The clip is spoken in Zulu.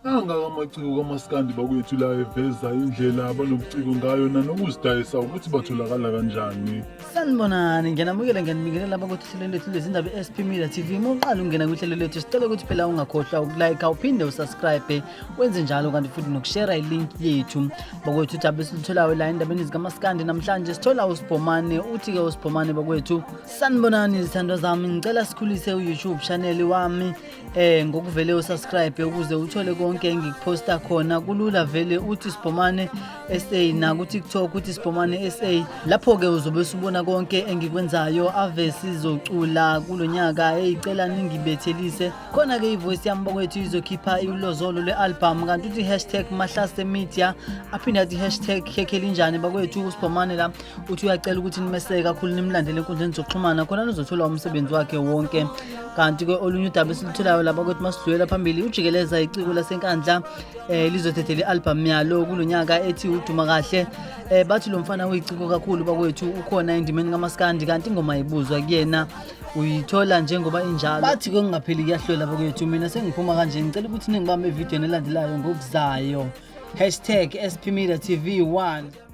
Amaciko kumaskandi bakwethu la eveza indlela abanobuciko ngayo nanokuzidayisa ukuthi batholakala kanjani. Sanibonani, ngiyanibingelela laba ukuthi ihlelo lethu lezindaba e-SP Media TV. Uma uqala ungena kwihlelo lethu sicela ukuthi phela ungakhohlwa ukulike, uphinde usubscribe, wenze njalo kanti futhi nokushare ilink yethu. Bakwethu udaba esilitholayo la endabeni zikamaskandi namhlanje sithola uSibhomane. Uthi ke uSibhomane bakwethu, sanibonani izithandwa zami, ngicela sikhulise uYouTube channel wami ngokuvele usubscribe ukuze uthole konke engikuposta khona. Kulula vele uthi Sibhomane SA na ku TikTok uthi Sibhomane SA. Lapho ke uzobe usubona konke engikwenzayo. Ave sizocula kulonyaka, ecela ningibethelise khona ke ivoice yami bakwethu izokhipha ilozolo lealbum, kanti uthi #mahlasemedia aphinde athi #khekelinjani bakwethu. uSibhomane la uthi uyacela ukuthi nimeseke kakhulu nimlandele enkundleni zokuxhumana khona nizothola umsebenzi wakhe wonke. Kanti ke olunye udaba esilitholayo lapha ukuthi masidlulela phambili, ujikeleza iciko lasenkandla lizothethe album yalo kulonyaka ethi uduma kahle. Bathi lo mfana uyiciko kakhulu bakwethu, ukhona endimeni kamaskandi kanti ingoma ibuzwa kuyena uyithola njengoba injalo. Bathi ke ngingapheli kuyahlola bakwethu, mina sengiphuma kanje, ngicela ukuthi ningibambe evidweni elandelayo ngokuzayo #SP Media TV 1.